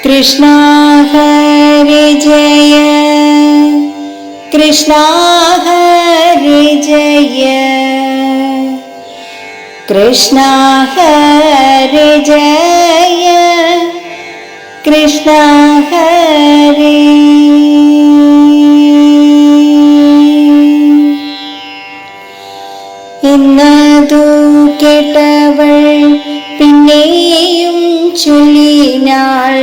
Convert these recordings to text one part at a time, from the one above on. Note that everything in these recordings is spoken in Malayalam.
കൃഷ്ണ ഹരി ജയ കൃഷ്ണ ഹരി ജയ കൃഷ്ണ ഹരി ജയ കൃഷ്ണ ഹരി. ഇന്നതു കേട്ടവൾ പിന്നെയും ചൊല്ലിനാൾ,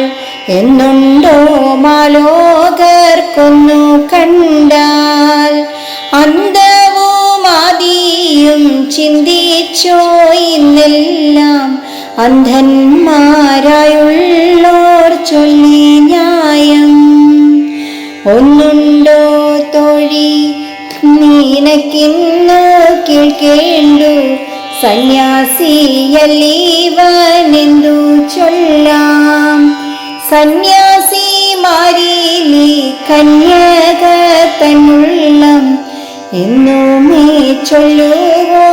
എന്നുണ്ടോ മാലോകർക്കൊന്നു കണ്ടാൽ അന്തവും ആദിയും ചിന്തിച്ചോ ഇന്നെല്ലാം അന്ധന്മാരായുള്ളോർ ചൊല്ലി ന്യായം. ഒന്നുണ്ടോ തോഴി നീനക്കിന്നു കേൾക്കേണ്ടു, സന്യാസിയല്ലീവനെന്തു ചൊല്ലാം. സന്യാസിമാരിലി കന്യക തന്നുള്ളം, എന്നുമേ ചൊല്ലുവോ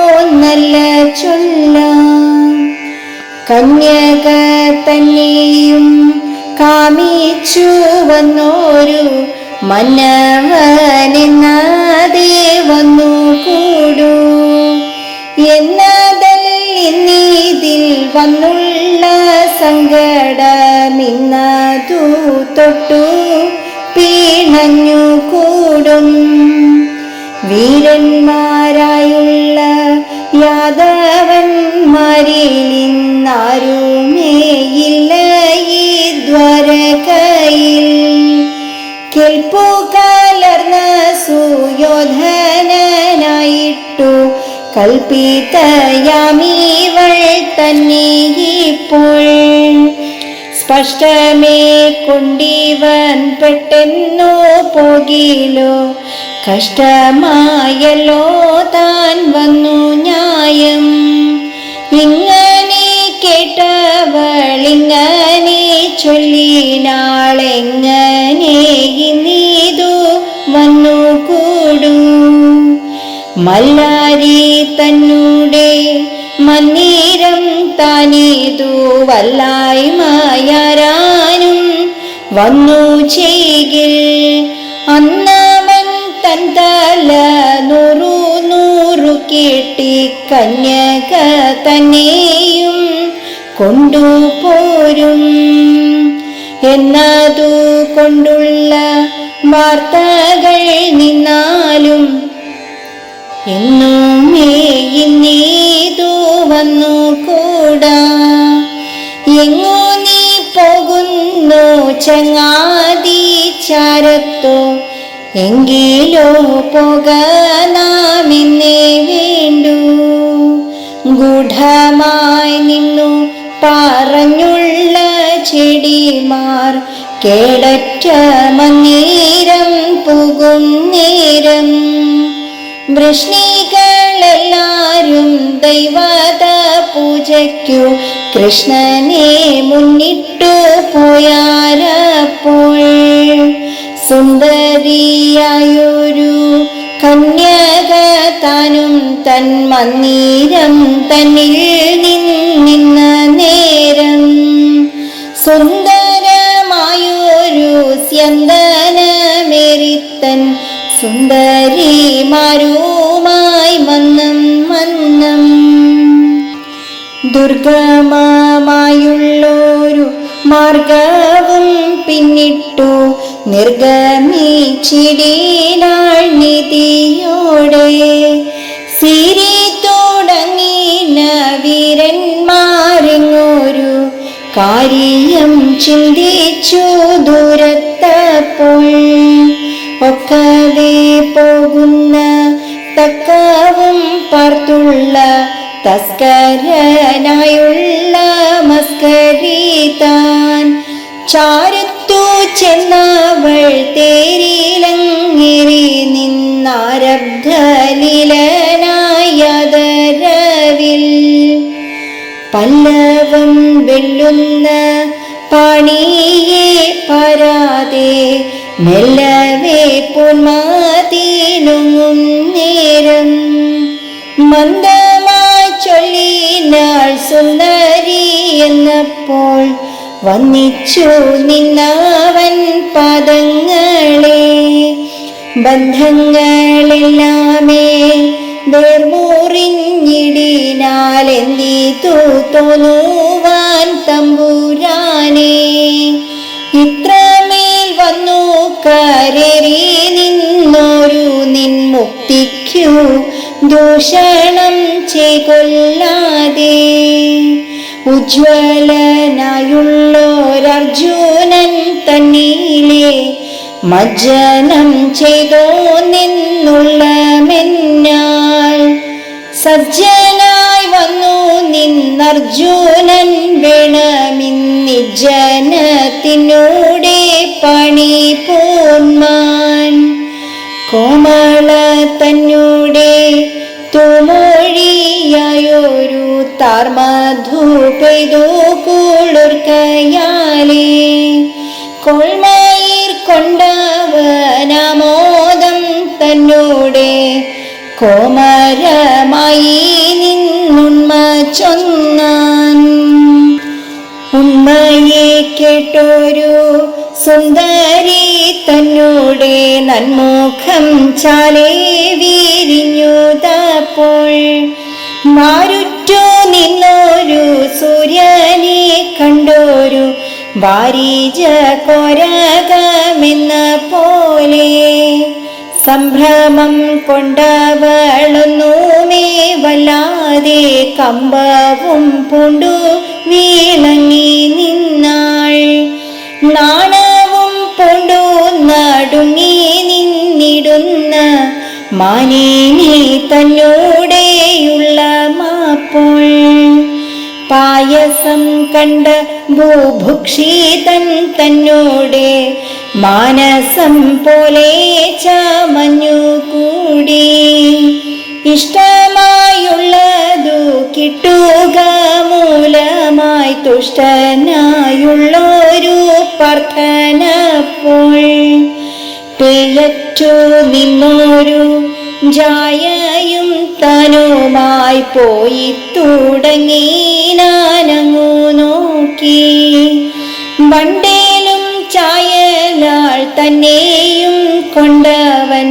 നല്ല ചൊല്ലാം. കന്യക തന്നെയും കാമിച്ചു വന്നോരു മന്നവനെന്നതേ വന്നു കൂടൂ എന്നതല്ലിന്നീതിൽ വന്നുള്ള സങ്കടമിന്നതു തൊട്ടു പിണഞ്ഞു കൂടും. വീരന്മാരായുള്ള യാദവന്മാരിലിന്നാരുമേയില്ല ഈ ദ്വാരകയിൽ. കേൾപ്പു കലർന്ന സുയോധനനായിട്ടു കൽപ്പിതയാമിവൾ തന്നെ ഇപ്പോൾ. സ്പഷ്ടമേ കൊണ്ടിവൻ പെട്ടെന്നു പോകിലോ, കഷ്ടമായല്ലോ താൻ വന്നു ന്യായം. ഇങ്ങനെ കേട്ടവളിങ്ങനെ ചൊല്ലിനാളെങ്ങനെ ഇന്നീതു വന്നു കൂടൂ. മല്ലാരി തന്നൂടെ മന്ദിരം താനേതു വല്ലായ്മയാരാനും വന്നു ചെയ്കിൽ, അന്നവൻ തൻ തല നൂറു നൂറു കേട്ടി കന്യക തന്നെയും കൊണ്ടുപോരും എന്നതു കൊണ്ടുള്ള വാർത്തകൾ നിന്നാലും എന്നുമേ ഇന്നീതു വന്നു കൂടാ. എങ്ങു നീ പോകുന്നു ചങ്ങാതി ചാരത്തോ, എങ്കിലോ പോക നാമെന്നേ വേണ്ടു. ഗൂഢമായി നിന്നു പറഞ്ഞുള്ള ചെടിമാർ കേടറ്റ മന്ദിരം പോകും നേരം. വൃഷ്ണികളെല്ലാരും ദൈവത പൂജയ്ക്കു കൃഷ്ണനെ മുന്നിട്ടു പോയാരപ്പോൾ. സുന്ദരിയായൊരു കന്യക താനും തൻ മന്ദിരം തന്നിൽ നിന്ന നേരം, സുന്ദരമായൊരു സ്യന്തനമേറിത്തൻ സുന്ദരിമാരുമായി മന്നം മന്നം. ദുർഗമമായുള്ളൊരു മാർഗവും പിന്നിട്ടു നിർഗമിച്ചിടിനാൾ നിധിയോടെ. സിരി തുടങ്ങിന വീരന്മാരെങ്ങൊരു കാര്യം ചിന്തിച്ചു ദൂരത്തപ്പോൾ. ഒക്കവേ പോകുന്ന തക്കവും പാർത്തുള്ള തസ്കരനായുള്ള മസ്കരീതാൻ. ചാരത്തു ചെന്നവൾ തേരിലങ്ങേറി നിന്നാരബ്ധലീലനായതരവിൽ. പല്ലവം വെല്ലുന്ന പാണിയെ പരാതെ മെല്ലവേ പൂന്മതിലൊങ്ങും നേരം. മന്ദമായി ചൊല്ലിനാൾ സുന്ദരി എന്നപ്പോൾ വന്നിച്ചു നിന്നവൻ പദങ്ങളെ. ബന്ധങ്ങളെല്ലാമേ വേർമുറിഞ്ഞിടിനാൽ എന്തിതു തോന്നുവാൻ തമ്പുരാനെ. ഇത്രമേൽ വന്നു കരേറി നിന്നൊരു നിൻ മുക്തിക്കു ദൂഷണം ചെയ്കൊള്ളാതെ. ഉജ്ജ്വലനായുള്ളൊരർജുനൻ തന്നിലെ മജ്ജനം ചെയ്തോ നിന്നുള്ള മെന്നാൽ. സജ്ജനായി വന്നു നിന്നർജുനൻ വേണമിന്നിജ്ജനത്തിനൂടെ പണി പൂന്മാൻ. കോമള തന്നൂടെ തുമൊഴിയായൊരു താർമധു പെയ്തു കുളിർക്കയാലേ. കൊൾമയിർ കൊണ്ടവനാമോദം തന്നൂടെ കോമരമായി നിന്നുണ്മ ചൊന്നാൻ. ഉണ്മയെ കേട്ടൊരു സുന്ദരി തന്നൂടെ നന്മുഖം ചാലേ വിരിഞ്ഞുതപ്പോൾ. മാരുറ്റു നിന്നൊരു സൂര്യനെ കണ്ടൊരു വാരിജ കൊരകമെന്ന പോലെ. സംഭ്രമം കൊണ്ടവളൊന്നുമേ വല്ലാതെ കമ്പവും പൂണ്ടു വീളങ്ങി നിന്നാൾ. നാണവും പൂണ്ടു നടുങ്ങി നിന്നിടുന്ന മാനിനി തന്നൂടെയുള്ള മാപ്പോൾ. പായസം കണ്ട ഭൂഭുക്ഷീതൻ തന്നോടെ മാനസം പോലെ ചമഞ്ഞു കൂടി. ഇഷ്ടമായുള്ളതു കിട്ടുക മൂലമായി തുഷ്ടനായുള്ളൊരു പ്രാർത്ഥനപ്പോൾ. പേയറ്റു നിന്നൊരു ജായയും താനുമായി പോയി തുടങ്ങി നാനങ്ങു നോക്കി. വണ്ടേലും ചായലാൾ തന്നെയും കൊണ്ടവൻ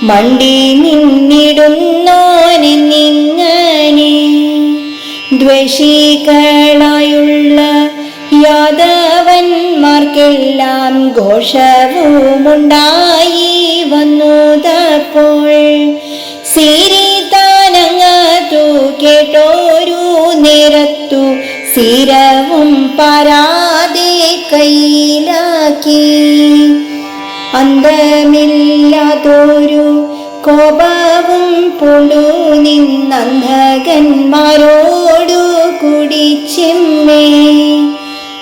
മണ്ടി നിന്നിടുന്നോനെന്നിങ്ങനെ. ദ്വേഷികളായുള്ള യാദവന്മാർക്കെല്ലാം ഘോഷവുമുണ്ടായി വന്നുതപ്പോൾ. സീരിതാനങ്ങതു കേട്ടോരു നേരത്തു സ്ഥിരവും പാരാതെ കയ്യിലാക്കി. അന്തമില്ലാതൊരു കോപവും പൂണ്ടു നിന്നന്ധകന്മാരോടു കൂടി ചിമ്മേ.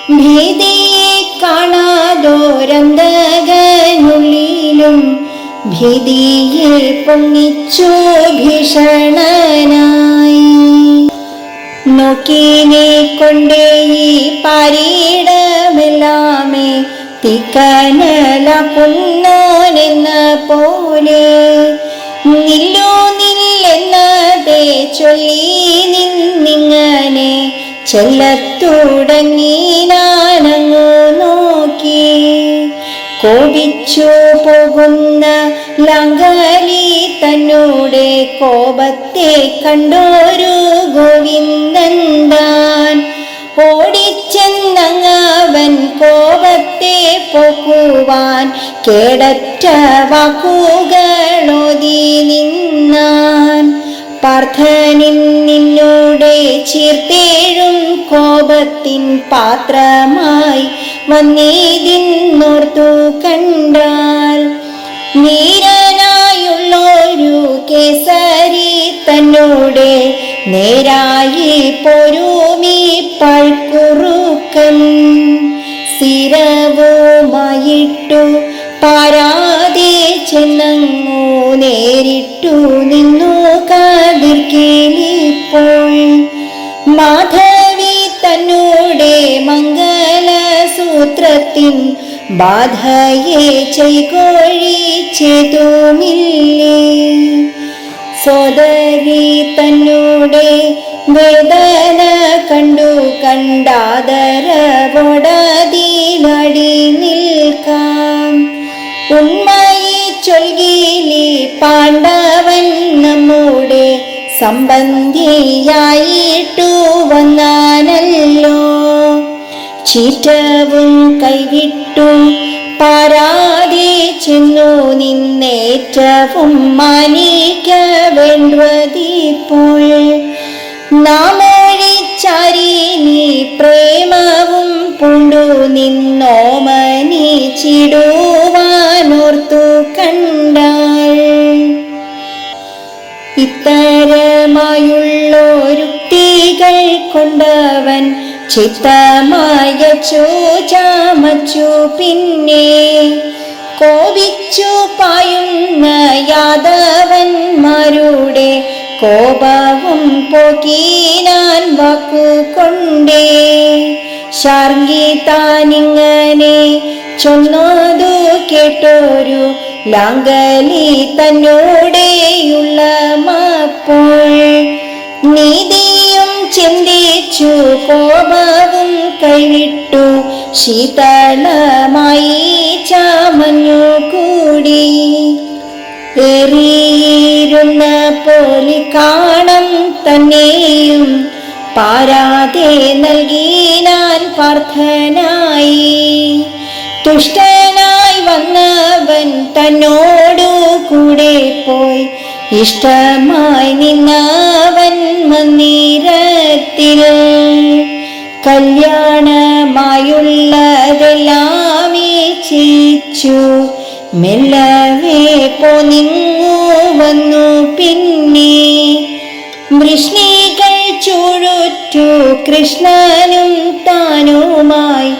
ഭീതിയെ കാണാതോരന്തകനുള്ളിലും ഭീതിയെ പൊങ്ങിച്ചു ഭീഷണനായി. നോക്കിനെ കൊണ്ടേ ഈ പാരിടമെല്ലാമേ തീക്കനലാക്കുന്നോനെന്ന പോലെ. നില്ലു നില്ലെന്നതേ ചൊല്ലി നിന്നിങ്ങനെ ചെല്ലത്തുടങ്ങി നാനങ്ങു നോക്കി. കോപിച്ചു പോകുന്ന ലങ്കാലി തന്നോടെ കോപത്തെ കണ്ടൊരു ഗോവിന്ദൻ താൻ. ഓടിച്ചെന്നങ്ങവൻ കോപത്തെ പോക്കുവാൻ കേടറ്റ വാക്കുകളോതി നിന്നാൻ. പാർത്ഥനിൻ നിന്നോടെ ചീർത്തേഴും കോപത്തിൻ പാത്രമായി വന്നീതിന്നോർത്തു കണ്ടാൽ. നീരനായുള്ളൊരു കേസരി തന്നോടെ നേരായി പൊരുമി പഴുക്കുറുക്കൻ. സ്ഥിരവുമായിട്ടു പാരാതെ ചെന്നങ്ങു നേരിട്ടു നിന്നു കതിർക്കേലിപ്പോൾ. മാധവി തന്നോടെ മംഗലസൂത്രത്തിൻ ബാധയെ ചെയ്തൊഴിച്ചതുമില്ലേ. സോദരി തന്നോടെ വേദന കണ്ടു കണ്ടാദരവോടതിലടി നിൽക്കാം. ഉണ്മയെ ചൊൽകിലി പാണ്ഡവൻ നമ്മുടെ സംബന്ധിയായിട്ടു വന്നാനല്ലോ. ചീറ്റവും കൈവിട്ടു പാരാതെ ചെന്നു നിന്നേറ്റവും മാനിക്ക വേണ്ടതിപ്പോൾ. നാമൊഴിച്ചാരിനി പ്രേമവും പൂണ്ടു നിന്നോമനിച്ചിടുവാനോർത്തു കണ്ടാൾ. ഇത്തരമായുള്ളോരുക്തികൾ കൊണ്ടവൻ ചിത്തമായച്ചു ചമച്ചു. പിന്നെ കോപിച്ചു പായുന്ന യാദവന്മാരുടെ കോപവും പോക്കിനാൻ വാക്കുകൊണ്ടേ. ശാർങ്ങി താനിങ്ങനെ ചൊന്നതു കേട്ടോരു ലാംഗലി തന്നോടെയുള്ള മാപ്പോൾ. നീതിയും ചിന്തിച്ചു കോപവും കൈവിട്ടു ശീതളമായി ചമഞ്ഞു കൂടി. ഏറിയിരുന്ന പോലെ കാണം തന്നെയും പാരാതെ നൽകിനാൻ പാർത്ഥനായി. തുഷ്ടനായി വന്നവൻ തന്നോടു കൂടെ പോയി ഇഷ്ടമായി നിന്നവൻ മന്ദിരത്തിൽ. കല്യാണമായുള്ളതെല്ലാം ചെയ്യിച്ചു മെല്ലവേ പോനിങ്ങു വന്നു. പിന്നെ വൃഷ്ണികൾ ചുഴുറ്റു കൃഷ്ണനും താനുമായി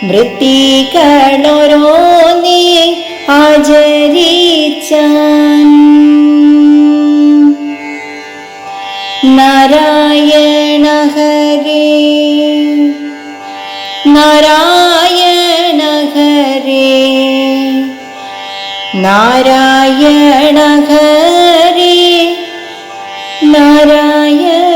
വൃത്തികളോരോന്നേ ആചരിച്ചാൻ. നാരായണ ഹരേ നാരായണ ഹരേ നാരായണ ഹരേ നാരായണ